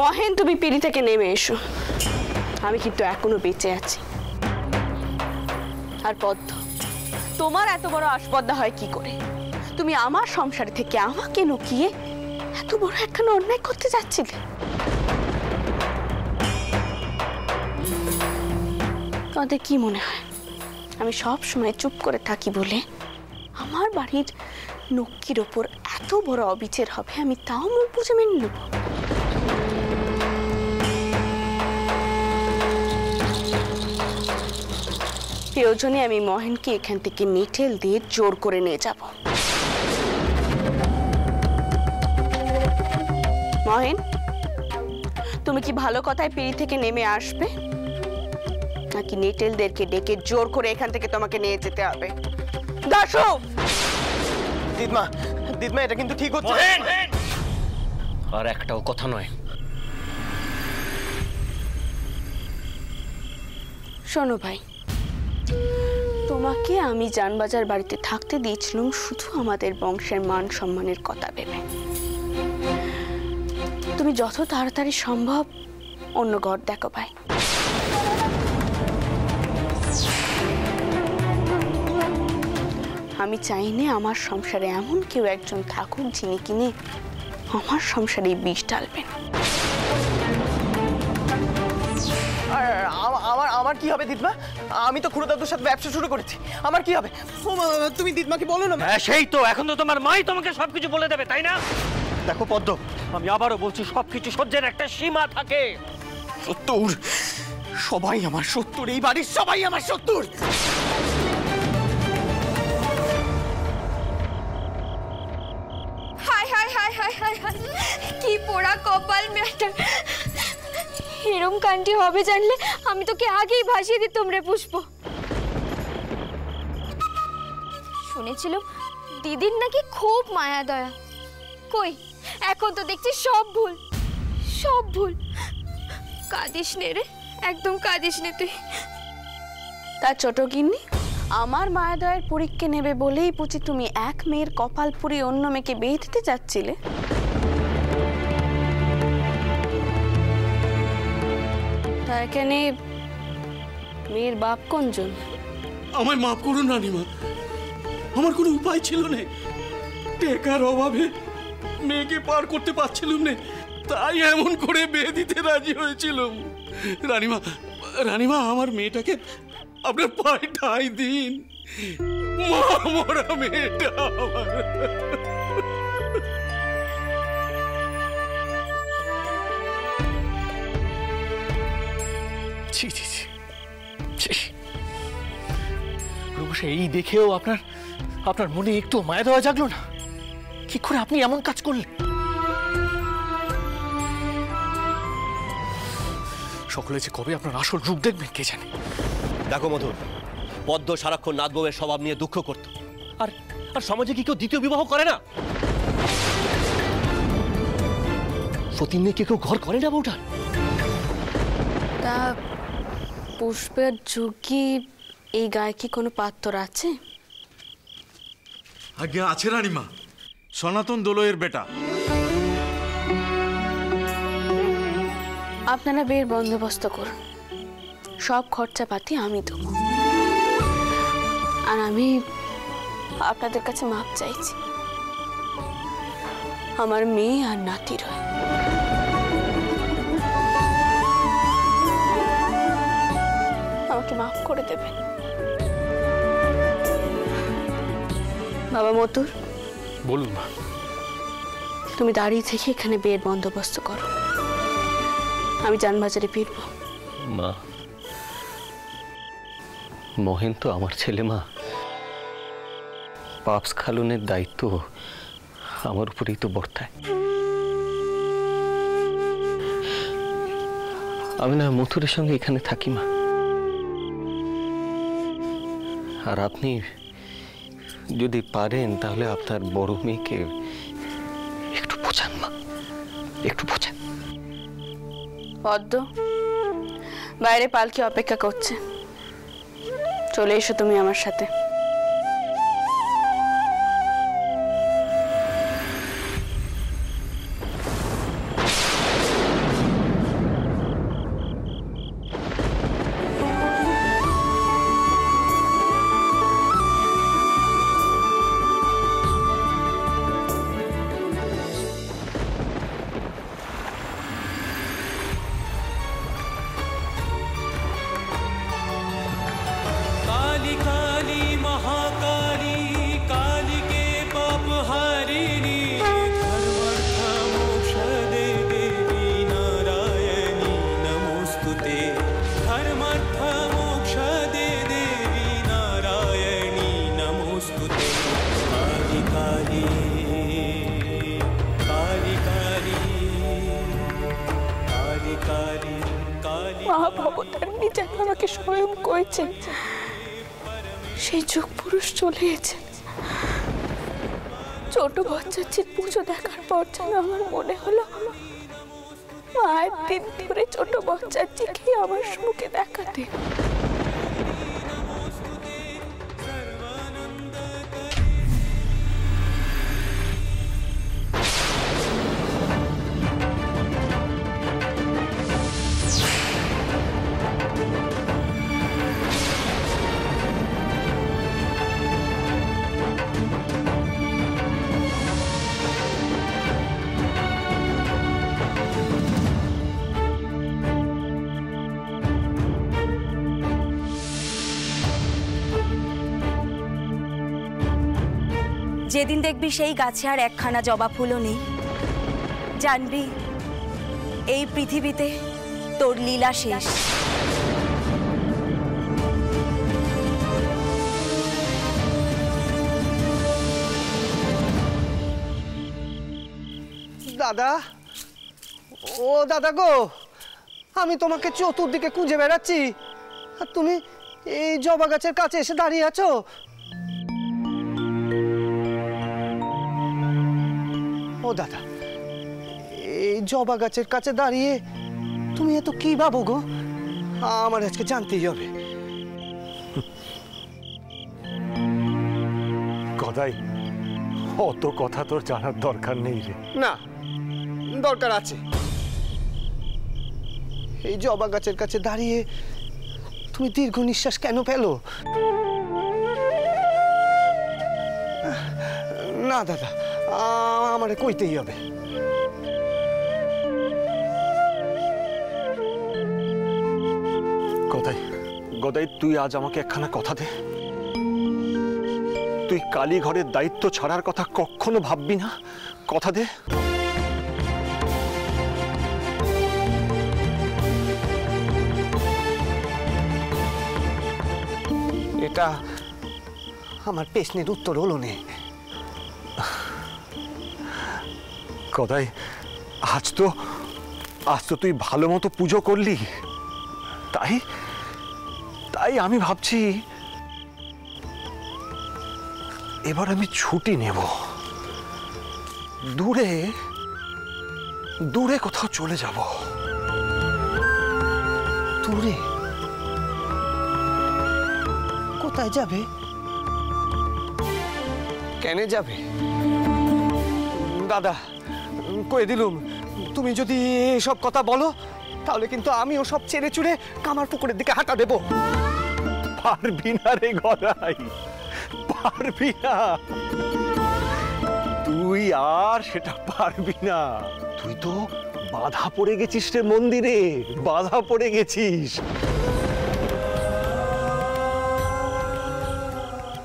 মহেন, তুমি পিড়ি থেকে নেমে এসো। আমি কিন্তু এখনো বেঁচে আছি। আর পদ্ম, তোমার এত বড় আসপদ্দা হয় কি করে? তুমি আমার সংসারে থেকে আমাকে লুকিয়ে এত বড় একখানা অন্যায় করতে যাচ্ছিলে। তোমাদের কি মনে হয় আমি সব সময় চুপ করে থাকি বলে আমার বাড়ির নক্কির ওপর এত বড় অবিচার হবে আমি তাও মুখ বুঝে মেনে নেব? প্রয়োজনে আমি মহেনকে এখান থেকে নিটেল দিয়ে জোর করে নিয়ে যাব। মহেন, তুমি কি ভালো কথায় পিড়ি থেকে নেমে আসবে, নাকি নিটেলদেরকে ডেকে জোর করে এখান থেকে তোমাকে নিয়ে যেতে হবে? দাসো! দিদমা, দিদমা, এটা কিন্তু ঠিক হচ্ছে। আর একটাও কথা নয়। শোনো ভাই, তোমাকে আমি জানবাজার বাড়িতে থাকতে দিয়েছিলাম শুধু আমাদের বংশের মান সম্মানের কথা ভেবে। তুমি যত তাড়াতাড়ি সম্ভব অন্য ঘর দেখো ভাই। আমি চাইনি আমার সংসারে এমন কেউ একজন থাকুক যিনি কিনে আমার সংসারে বিষ ঢালবেন। আমার কি হবে দিদমা? আমি তো খুড়ো দাদুর সাথে ব্যবসা শুরু করেছি, আমার কি হবে? তুমি দিদমাকে বলো না। হ্যাঁ সেই তো, এখন তো তোমার মাই তোমাকে সবকিছু বলে দেবে, তাই না? দেখো পদ্ম, আমি আবারও বলছি, সবকিছু সহ্যের একটা সীমা থাকে। শত্রুর, সবাই আমার শত্রুর, এই বাড়ির সবাই আমার শত্রুর। হায় হায় হায় হায় হায় হায়, কি পোড়া কপাল মেয়েটা। এরম কাণ্ডি হবে জানলে আমি তোকে আগেই ভাসিয়ে দিতাম রে পুষ্প। শুনেছিলাম দিদির নাকি খুব মায়া দয়া, কই এখন তো দেখছি সব ভুল, সব ভুল। কাঁদিস নে রে, একদম কাঁদিস নে তুই। তা ছোট গিন্নি, আমার মায়া দয়ের পরীক্ষা নেবে বলেই বুঝি তুমি এক মেয়ের কপাল পুড়ে অন্য মেয়েকে বিয়ে দিতে যাচ্ছিলে? তা এখানে মেয়ের বাপ কোনজন? আমায় মাফ করুন রানীমা, আমার কোনো উপায় ছিল না। টাকার অভাবে মেয়েকে পার করতে পারছিলাম না, তাই এমন করে বিয়ে দিতে রাজি হয়েছিলাম। রানীমা, রানীমা, আমার মেয়েটাকে আপনার পায়ে ঠাই দিন। মা মরা মেয়েটা আমার। ছি ছি ছি, এই দেখেও আপনার মনে একটু মায়া দেওয়া জাগলো না? কি করে আপনি এমন কাজ করলেন? সকলে যে কবে আপনার আসল রূপ দেখবেন কে জানে। দেখো মধুর, পদ্ম সারাক্ষণ নাথ বউয়ের স্বভাব নিয়ে দুঃখ করত, আর সমাজে কি কেউ দ্বিতীয় বিবাহ করে না? সতীন নিয়ে কেউ ঘর করে না বউটার? তা পুষ্পের যোগী এই গায়ে কি কোনো পাত্র আছে? আগে আছে রানীমা, সনাতন দোলয়ের বেটা। আপনারা বিয়ের বন্দোবস্ত করুন, সব খরচাপাতি আমি দেবো। আর আমি আপনাদের কাছে মাপ চাইছি আমার মেয়ে আর নাতির হয়ে। আমাকে মাফ করে দেবেন। বাবা মতুর, বলুন মা। তুমি দাঁড়িয়ে থেকে এখানে বিয়ের বন্দোবস্ত করো, আমি জানবাজারে ফিরবো। মা, মহেন তো আমার ছেলে মা, পাপ স্খালনের দায়িত্ব আমার উপরেই তো বর্তায়। আমি না মথুরের সঙ্গে এখানে থাকি মা। আর আপনি যদি পারেন তাহলে আপনার বড় মেয়েকে একটু বোঝান মা, একটু বোঝান। পদ্ম, বাইরে পালকি অপেক্ষা করছে, চলে এসো তুমি আমার সাথে। যেন আমাকে স্বয়ং কইছেন সেই যুগ পুরুষ চলে গেছে। ছোট বচ্চাচির পুজো দেখার পর যেন আমার মনে হলো মায়ের দিন ধরে ছোট বচ্চাচিকে আমার মুখে দেখাতে। যেদিন দেখবি সেই গাছে আর একখানা জবা ফুলও নেই, জানবি এই পৃথিবীতে তোর লীলা শেষ। দাদা, ও দাদা গো, আমি তোমাকে চতুর্দিকে খুঁজে বেড়াচ্ছি আর তুমি এই জবা গাছের কাছে এসে দাঁড়িয়ে আছো। ও দাদা, এই জবা গাছের কাছে দাঁড়িয়ে তুমি এত কি ভাবো গো? আমার আজকে জানতেই হবে। গদাই, অত কথা তোর জানার দরকার নেই রে। না, দরকার আছে। এই জবা গাছের কাছে দাঁড়িয়ে তুমি দীর্ঘ নিঃশ্বাস কেন ফেলো? না দাদা, আমারে কইতেই হবে। গদাই, গদাই, তুই আজ আমাকে একখানা কথা দে। তুই কালী ঘরের দায়িত্ব ছাড়ার কথা কখনো ভাববি না, কথা দে। এটা আমার প্রশ্নের উত্তর হলো না। গদাই, আজ তো তুই ভালো মতো পুজো করলি, তাই তাই আমি ভাবছি এবার আমি ছুটি নেব, দূরে দূরে কোথাও চলে যাব। দূরে? কোথায় যাবে? কেন যাবে? দাদা, কয়ে দিলুম, তুমি যদি এসব কথা বলো তাহলে কিন্তু আমিও সব ছেড়ে চুড়ে কামার পুকুরের দিকে হাঁটা দেব। পারবি না রে গদাই, পারবি না তুই, আর সেটা পারবি না। তুই তো বাধা পড়ে গেছিস রে মন্দিরে, বাধা পড়ে গেছিস।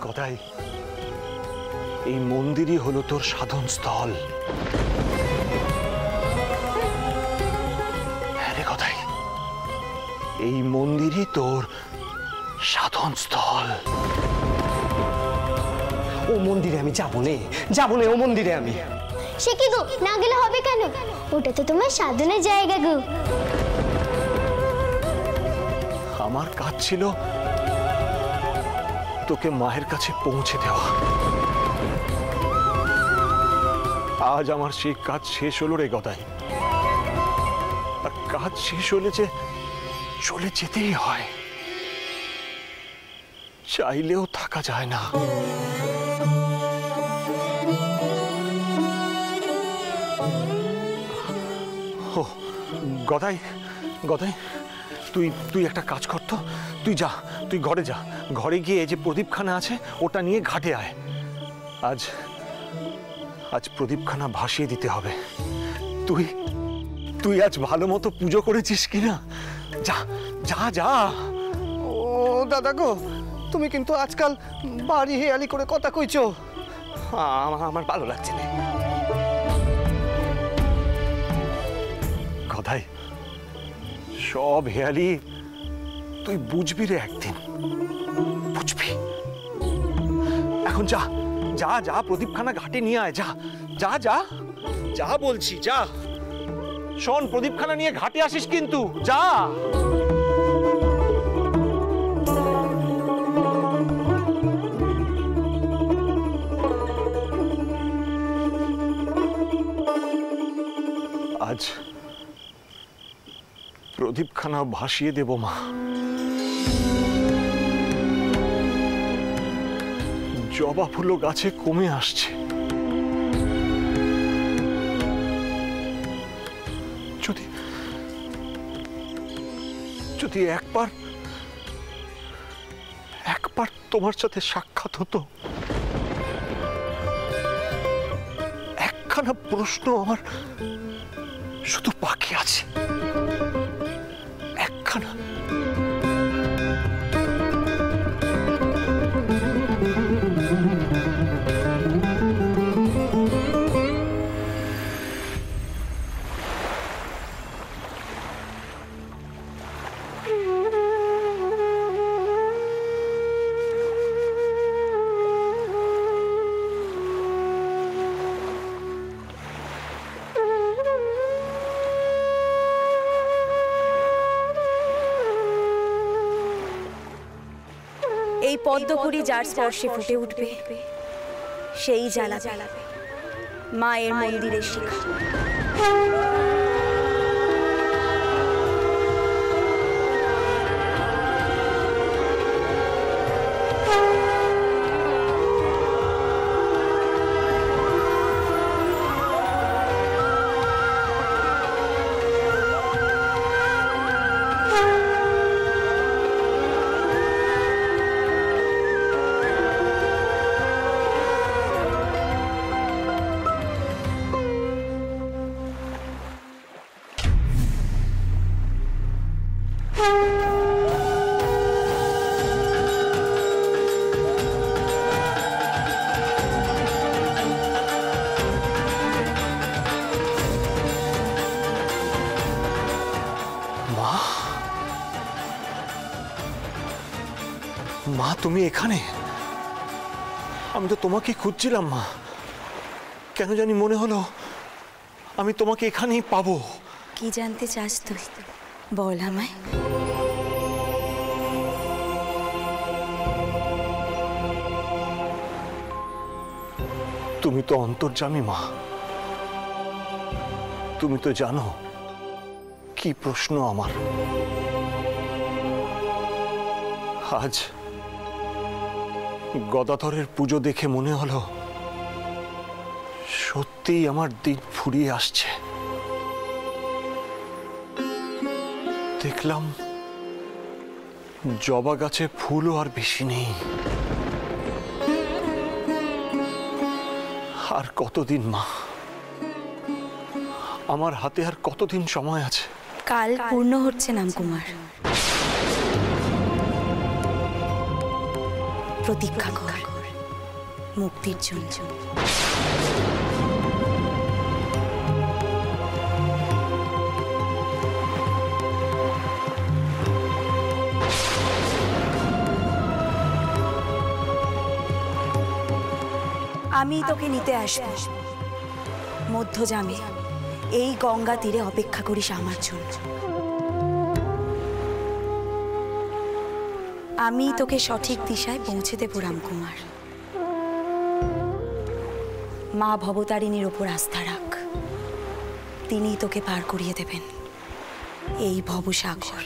গদাই, এই মন্দিরই হলো তোর সাধন স্থল। হ্যাঁ রে গদাই, এই মন্দিরই তোর সাধন স্থল। ও মন্দিরে আমি যাবো নে, ও মন্দিরে আমি। সে কি গো, না গেলে হবে কেন? ওটা তো তোমার সাধনের জায়গা গো। আমার কাজ ছিল তোকে মায়ের কাছে পৌঁছে দেওয়া। আজ আমার সেই কাজ শেষ হলো রে গদাই। আর কাজ শেষ হলে যে চলে যেতেই হয়, চাইলেও থাকা যায় না। ও গদাই, গদাই, তুই একটা কাজ কর তো, তুই যা, তুই ঘরে যা, ঘরে গিয়ে যে প্রদীপখানা আছে ওটা নিয়ে ঘাটে আয়। আজ প্রদীপখানা ভাসিয়ে দিতে হবে। তুই আজ ভালো মতো পুজো করেছিস কিনা, যা যা যা। ও দাদা গো, তুমি কিন্তু আজকাল বাড়ি হেয়ালি করে কথা কইছো, আমার ভালো লাগছে না। গদাই, সব হেয়ালি তুই বুঝবি রে একদিন, বুঝবি। এখন যা যা যা, প্রদীপখানা ঘাটে নিয়ে আয়, যা যা যা যা বলছি, যা। শোন, প্রদীপখানা নিয়ে ঘাটে আসিস কিন্তু, যা। আজ প্রদীপখানা ভাসিয়ে দেব মা। জবা ফুলও গাছে কমে আসছে। যদি যদি একবার তোমার সাথে সাক্ষাৎ হতো, একখানা প্রশ্ন আমার শুধু বাকি আছে, একখানা। এই পদ্মপুরী যার স্পর্শে ফুটে উঠবে, সেই জ্বালাবে মায়ের মন্দিরের শিখা। মা, তুমি এখানে? আমি তো তোমাকে খুঁজছিলাম মা। কেন জানি মনে হলো আমি তোমাকে এখানেই পাবো। কি জানতে চাস তুই, বল আমায়। তুমি তো অন্তর্যামী মা, তুমি তো জানো কি প্রশ্ন আমার। আজ গদাধরের পুজো দেখে মনে হলো সত্যিই আমার দিন ফুরিয়ে আসছে। দেখলাম জবা গাছে ফুলও আর বেশি নেই। আর কতদিন মা, আমার হাতে আর কতদিন সময় আছে? কাল পূর্ণ হচ্ছে নামকুমার, প্রতীক্ষা কর মুক্তির জন্য। আমি তোকে নিতে আসবো মধ্যজামে, এই গঙ্গা তীরে অপেক্ষা করিস আমার জন্য। আমি তোকে সঠিক দিশায় পৌঁছে দেব রামকুমার। মা ভবতারিণীর ওপর আস্থা রাখ, তিনিই তোকে পার করিয়ে দেবেন এই ভবসাগর।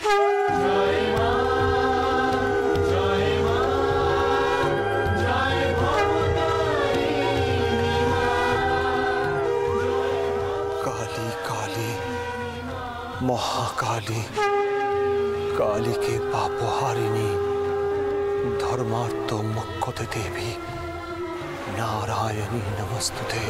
काली काली महाकाली, काली के पापहारिणी, धर्मार्थ मक्खते देवी, नारायणी नमस्तुते।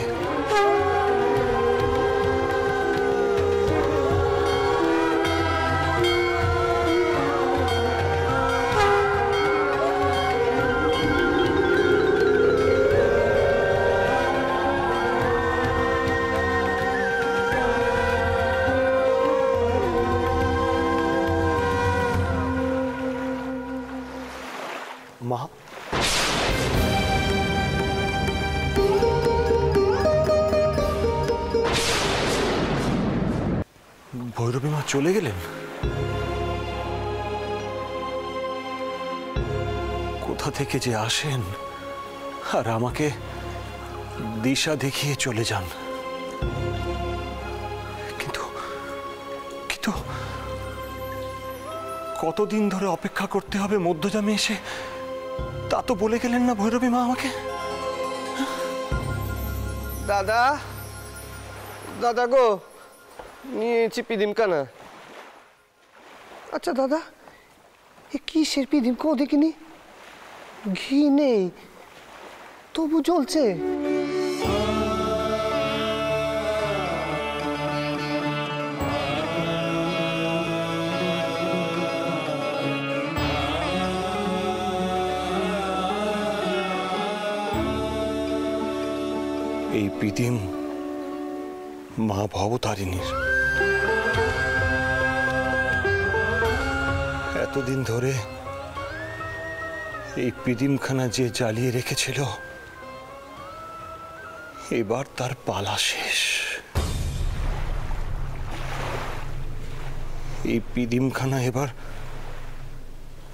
মা, ভৈরবী মা চলে গেলেন? কোথা থেকে যে আসেন আর আমাকে দিশা দেখিয়ে চলে যান। কিন্তু তো কতদিন ধরে অপেক্ষা করতে হবে মধ্যযামে এসে, তা তো বলে গেলেন না ভৈরবী মা আমাকে। দাদা, দাদা গো, নিয়েছি পিদিমখানা। আচ্ছা দাদা, এ কিসের পিদিম কো দেখিনি? ঘি নেই, তবু জ্বলছে। এই পিদিম মা ভবতারিণীর। এতদিন ধরে এই পিদিমখানা যে জ্বালিয়ে রেখেছিল, এবার তার পালা শেষ। এই পিদিমখানা এবার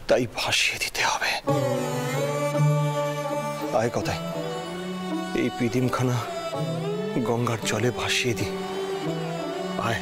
তাই ভাসিয়ে দিতে হবে। আয় কথায় এই পিদিমখানা গঙ্গার জলে ভাসিয়ে দি। আয়।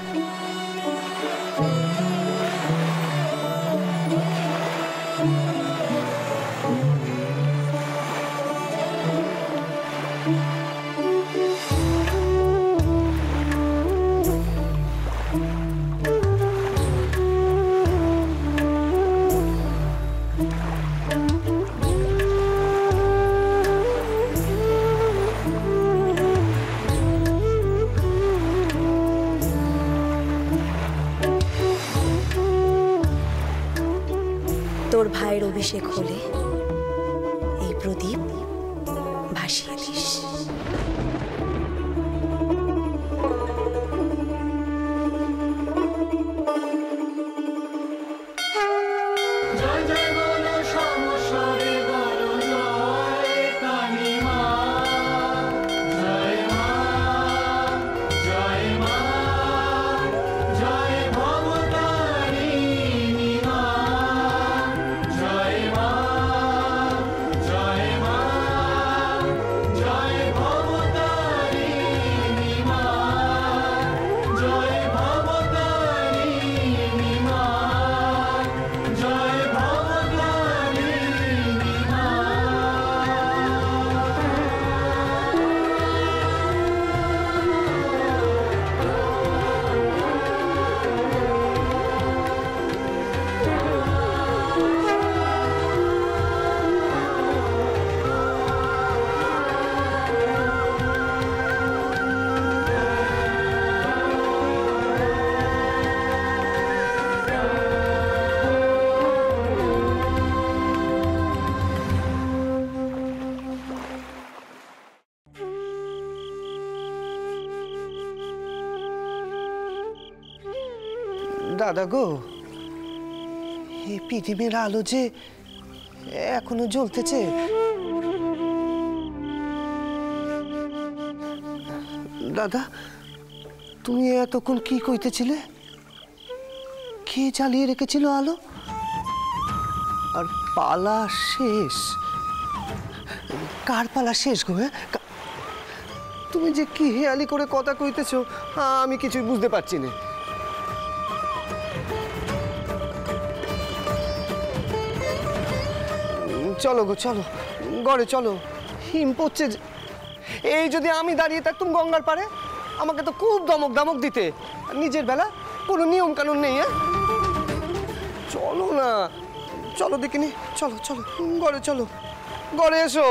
তোর ভাইয়ের অভিষেক হলে এই প্রদীপ ভাসিয়ে দিস। দাদা গো, এই পিদিমের আলো যে এখনো জ্বলতেছে। দাদা, তুমি এতক্ষণ কি কইতেছিলে? কে জ্বালিয়ে রেখেছিল আলো? আর পালা শেষ? কার পালা শেষ গো? তুমি যে কি হেয়ালি করে কথা কইতেছো, আমি কিছুই বুঝতে পারছি না। চলো গো, চলো ঘরে চলো, হিম পড়ছে। এই যদি আমি দাঁড়িয়ে থাকতাম গঙ্গার পারে, আমাকে তো খুব দমক দমক দিতে। নিজের বেলা কোনো নিয়ম কানুন নেই। চলো না, চলো দেখিনি, চলো চলো ঘরে, চলো ঘরে এসো।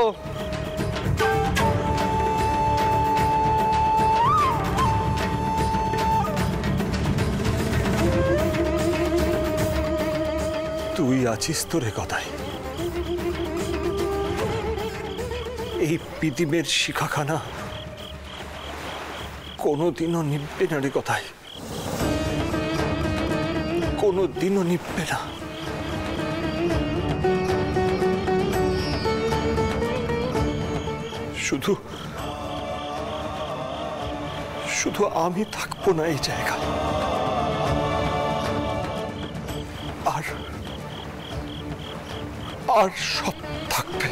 তুই আছিস তোরে কথায়। এই পিদিমের শিখাখানা কোনোদিনও নিববে না রে কথায়, কোনোদিনও নিববে না। শুধু শুধু আমি থাকবো না এই জায়গা। আর সব থাকবে।